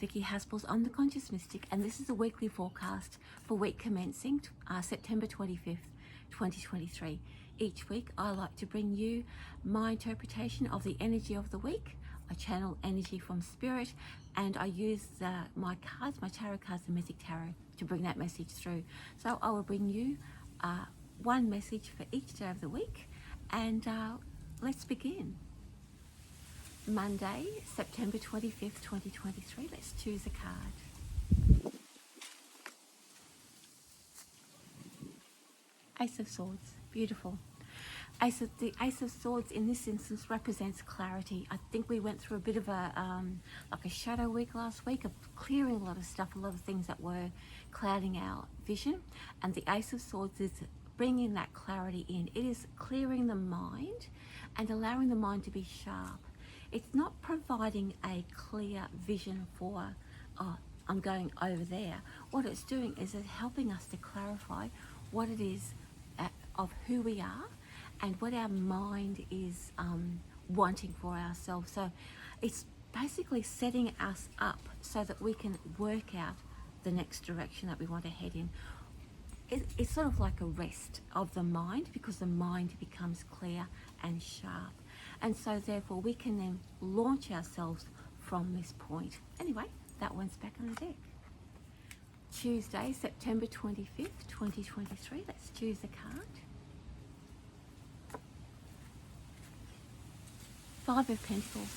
Vicki Haspels. I'm the Conscious Mystic, and this is a weekly forecast for week commencing September 25th, 2023. Each week, I like to bring you my interpretation of the energy of the week. I channel energy from spirit, and I use my cards, my tarot cards, the Mythic Tarot, to bring that message through. So I will bring you one message for each day of the week, and let's begin. Monday, September 25th, 2023. Let's choose a card. Ace of Swords. Beautiful. The Ace of Swords in this instance represents clarity. I think we went through a bit of a like a shadow week last week of clearing a lot of stuff, a lot of things that were clouding our vision. And the Ace of Swords is bringing that clarity in. It is clearing the mind and allowing the mind to be sharp. It's not providing a clear vision for, oh, I'm going over there. What it's doing is it's helping us to clarify what it is of who we are and what our mind is wanting for ourselves. So it's basically setting us up so that we can work out the next direction that we want to head in. It's sort of like a rest of the mind, because the mind becomes clear and sharp. And so therefore we can then launch ourselves from this point. Anyway, that one's back on the deck. Tuesday, September 25th, 2023. Let's choose a card. Five of Pentacles.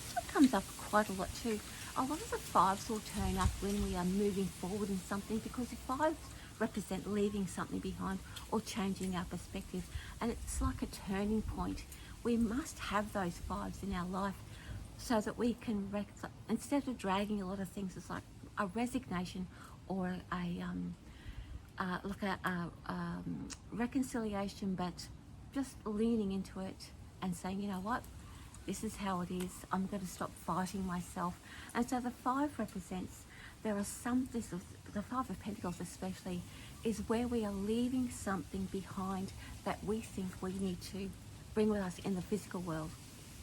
This one comes up quite a lot too. A lot of the fives will turn up when we are moving forward in something, because the fives represent leaving something behind or changing our perspective. And it's like a turning point. We must have those fives in our life so that we can, instead of dragging a lot of things, it's like a resignation or a reconciliation, but just leaning into it and saying, you know what, this is how it is. I'm going to stop fighting myself. And so the five represents, there are some, the Five of Pentacles especially, is where we are leaving something behind that we think we need to bring with us in the physical world.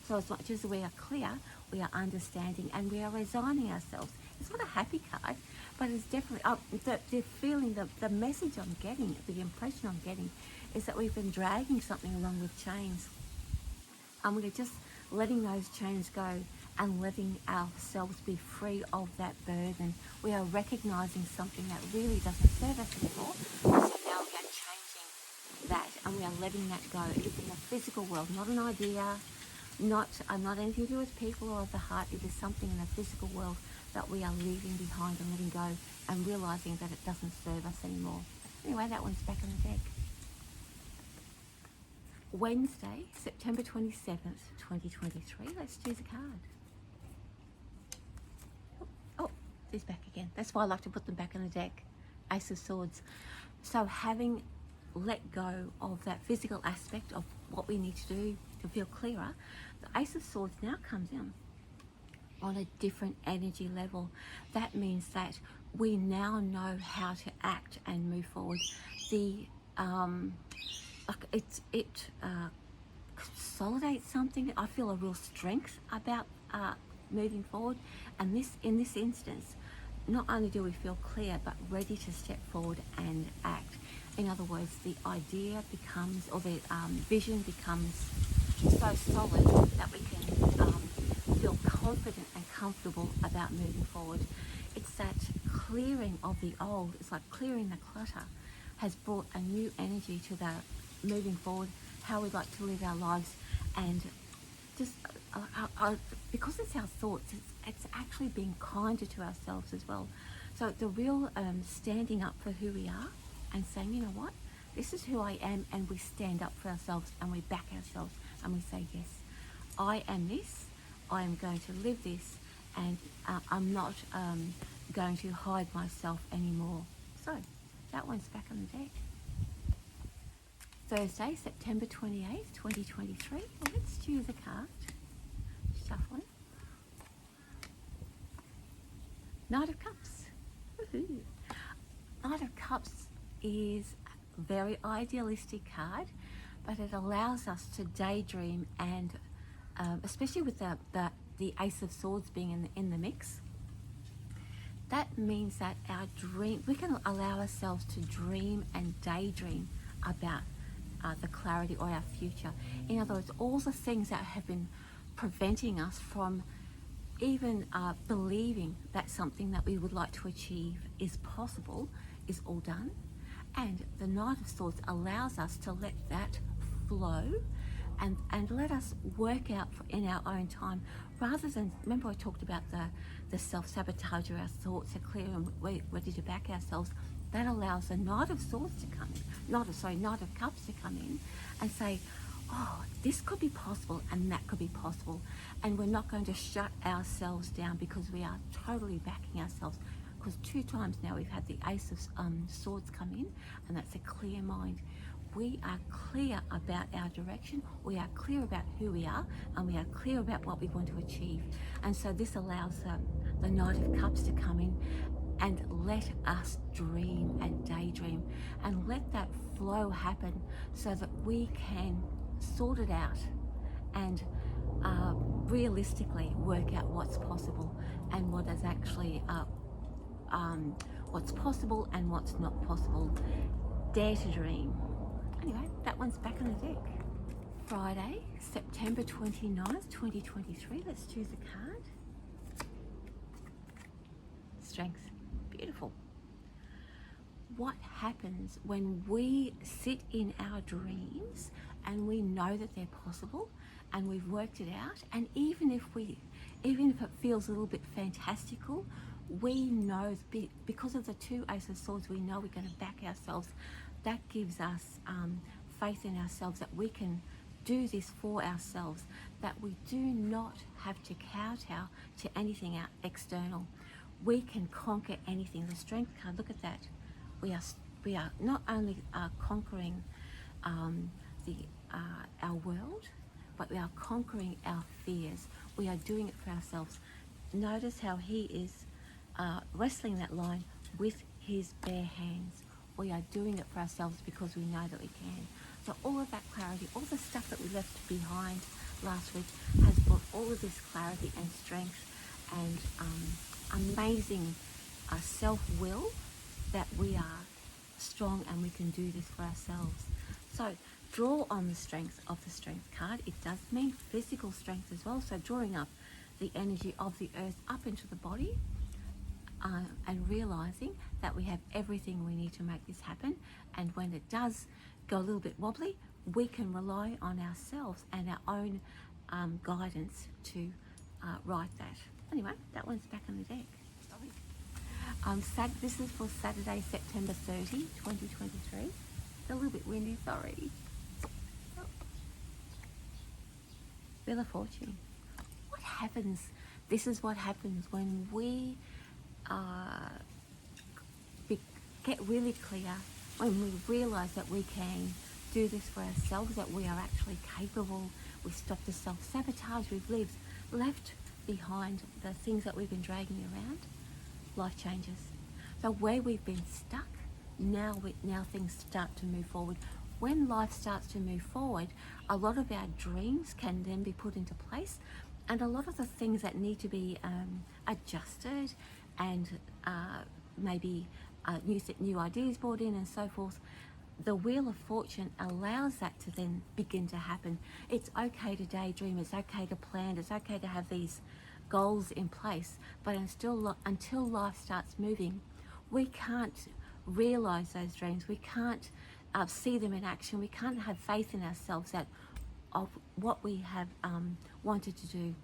So as much as we are clear, we are understanding and we are resigning ourselves. It's not a happy card, but it's definitely, the feeling, the message I'm getting, the impression I'm getting is that we've been dragging something along with chains. And we're just letting those chains go and letting ourselves be free of that burden. We are recognizing something that really doesn't serve us anymore. So now we are changing that and we are letting that go. It's in the physical world, not an idea, not anything to do with people or of the heart. It is something in the physical world that we are leaving behind and letting go and realizing that it doesn't serve us anymore. Anyway, that one's back on the deck. Wednesday, September 27th, 2023. Let's choose a card. Oh, it's back again. That's why I like to put them back on the deck. Ace of Swords. So having let go of that physical aspect of what we need to do to feel clearer, the Ace of Swords now comes in on a different energy level. That means that we now know how to act and move forward. It consolidates something. I feel a real strength about moving forward. And in this instance, not only do we feel clear, but ready to step forward and act. In other words, the idea becomes, or the vision becomes so solid that we can feel confident and comfortable about moving forward. It's that clearing of the old. It's like clearing the clutter has brought a new energy to the moving forward, how we'd like to live our lives, and just because it's our thoughts, it's actually being kinder to ourselves as well. So the real standing up for who we are and saying, you know what, this is who I am, and we stand up for ourselves and we back ourselves and we say, yes, I am this, I am going to live this, and I'm not going to hide myself anymore. So that one's back on the deck. Thursday, September 28th, 2023. Well, let's choose a card. Shuffling. Knight of Cups. Woohoo. Knight of Cups is a very idealistic card, but it allows us to daydream, and especially with the Ace of Swords being in the mix, that means that we can allow ourselves to dream and daydream about the clarity or our future. In other words, all the things that have been preventing us from even believing that something that we would like to achieve is possible is all done. And the Knight of Swords allows us to let that flow and let us work out in our own time, rather than, remember I talked about the self-sabotage, or our thoughts are clear and we're ready to back ourselves. That allows the Knight of Swords to come in, Knight of Cups to come in and say, oh, this could be possible and that could be possible. And we're not going to shut ourselves down because we are totally backing ourselves. Because 2 times now we've had the Ace of Swords come in, and that's a clear mind. We are clear about our direction, we are clear about who we are, and we are clear about what we want to achieve. And so this allows the Knight of Cups to come in and let us dream and daydream and let that flow happen so that we can sort it out and realistically work out what's possible and what is actually what's possible and what's not possible. Dare to dream. Anyway, that one's back on the deck. Friday, September 29th, 2023. Let's choose a card. Strength. Beautiful. What happens when we sit in our dreams and we know that they're possible and we've worked it out, and even if it feels a little bit fantastical, we know, because of the 2 Ace of Swords, we know we're going to back ourselves. That gives us faith in ourselves that we can do this for ourselves, that we do not have to kowtow to anything our external. We can conquer anything. The Strength card, look at that. We are not only conquering our world, but we are conquering our fears. We are doing it for ourselves. Notice how he is wrestling that line with his bare hands. We are doing it for ourselves because we know that we can. So all of that clarity, all the stuff that we left behind last week has brought all of this clarity and strength and amazing self-will that we are strong and we can do this for ourselves. So draw on the strength of the Strength card. It does mean physical strength as well. So drawing up the energy of the earth up into the body, and realizing that we have everything we need to make this happen. And when it does go a little bit wobbly, we can rely on ourselves and our own guidance to right that. Anyway, that one's back on the deck. Sorry. This is for Saturday, September 30, 2023. It's a little bit windy, sorry. Wheel of Fortune. What happens? This is what happens when we get really clear, when we realize that we can do this for ourselves, that we are actually capable. We stop the self-sabotage. We've left behind the things that we've been dragging around. Life changes. So where we've been stuck, now things start to move forward. When life starts to move forward, a lot of our dreams can then be put into place, and a lot of the things that need to be adjusted and maybe new ideas brought in and so forth, the Wheel of Fortune allows that to then begin to happen. It's okay to daydream, it's okay to plan, it's okay to have these goals in place, but until life starts moving, we can't realize those dreams, we can't see them in action, we can't have faith in ourselves that of what we have wanted to do.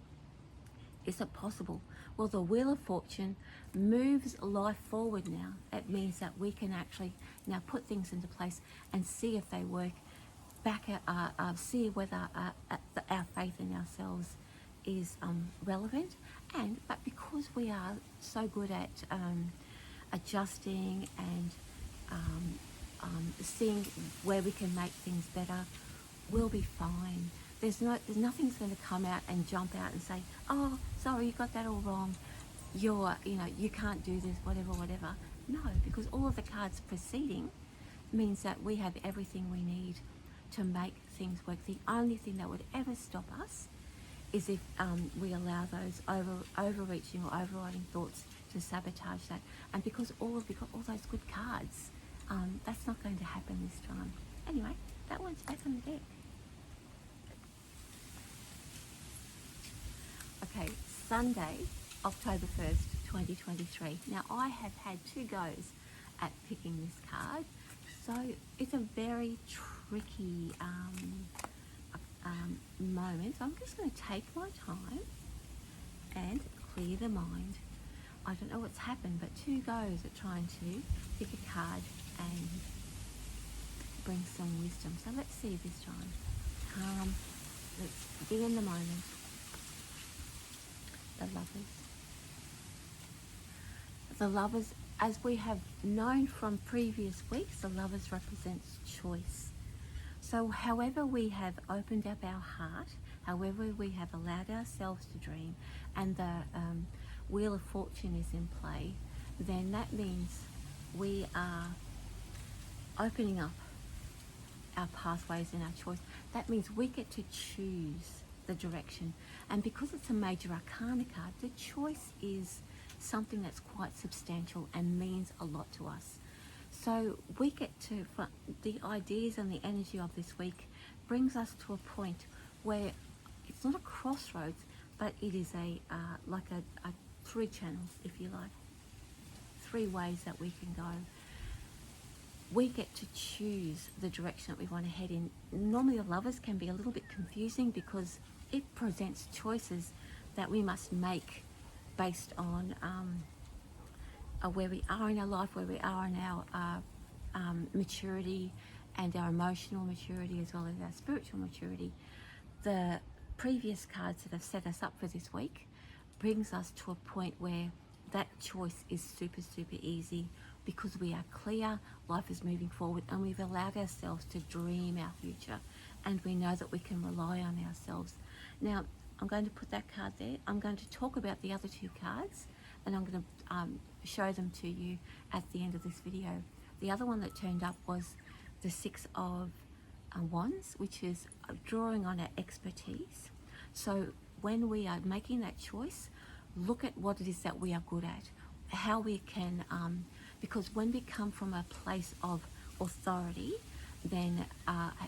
Is it possible? Well, the Wheel of Fortune moves life forward now. It means that we can actually now put things into place and see if they work, see whether our faith in ourselves is relevant. But because we are so good at adjusting and seeing where we can make things better, we'll be fine. There's nothing's going to come out and jump out and say, oh, sorry, you got that all wrong. You can't do this, whatever. No, because all of the cards preceding means that we have everything we need to make things work. The only thing that would ever stop us is if we allow those overreaching or overriding thoughts to to sabotage that. And because we've got all those good cards, that's not going to happen this time. Anyway, that one's back on the deck. Okay, Sunday, October 1st, 2023. Now, I have had 2 goes at picking this card, so it's a very tricky moment. So I'm just going to take my time and clear the mind. I don't know what's happened, but 2 goes at trying to pick a card and bring some wisdom. So let's see this time. Calm. Let's be in the moment. The Lovers. The Lovers, as we have known from previous weeks, the Lovers represents choice. So however we have opened up our heart, however we have allowed ourselves to dream, and the Wheel of Fortune is in play, then that means we are opening up our pathways and our choice. That means we get to choose the direction. And because it's a major arcana card, the choice is something that's quite substantial and means a lot to us. So we get to, the ideas and the energy of this week brings us to a point where it's not a crossroads, but it is like a 3 channels, if you like, 3 ways that we can go. We get to choose the direction that we want to head in. Normally the Lovers can be a little bit confusing because it presents choices that we must make based on where we are in our life, where we are in our maturity and our emotional maturity, as well as our spiritual maturity. The previous cards that have set us up for this week brings us to a point where that choice is super, super easy because we are clear, life is moving forward, and we've allowed ourselves to dream our future, and we know that we can rely on ourselves. Now, I'm going to put that card there. I'm going to talk about the other 2 cards, and I'm going to show them to you at the end of this video. The other one that turned up was the 6 of Wands, which is drawing on our expertise. So when we are making that choice, look at what it is that we are good at, how we can, because when we come from a place of authority, then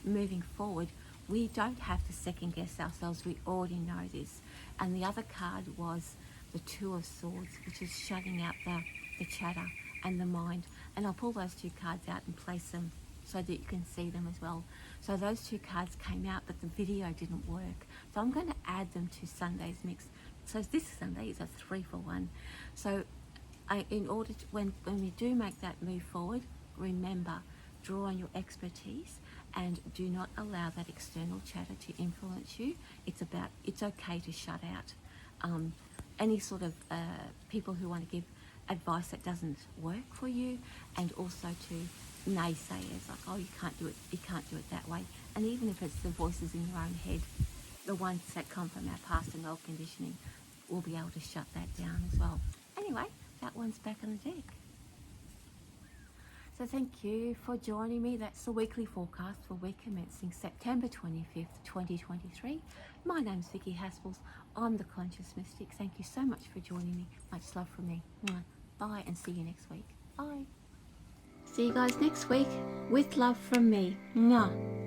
moving forward, we don't have to second guess ourselves. We already know this. And the other card was the 2 of Swords, which is shutting out the chatter and the mind. And I'll pull those 2 cards out and place them so that you can see them as well. So those 2 cards came out, but the video didn't work. So I'm going to add them to Sunday's mix. So this Sunday is a 3 for 1. So in order to, when we do make that move forward, remember, draw on your expertise and do not allow that external chatter to influence you. It's okay to shut out any sort of people who want to give advice that doesn't work for you, and also to naysayers like, oh, you can't do it that way. And even if it's the voices in your own head, the ones that come from our past and old conditioning, we'll be able to shut that down as well. Anyway, that one's back on the deck. So thank you for joining me. That's the weekly forecast for week commencing September 25th, 2023. My name's Vicki Haspels. I'm the Conscious Mystic. Thank you so much for joining me. Much love from me. Bye, and see you next week. Bye. See you guys next week with love from me. Mwah.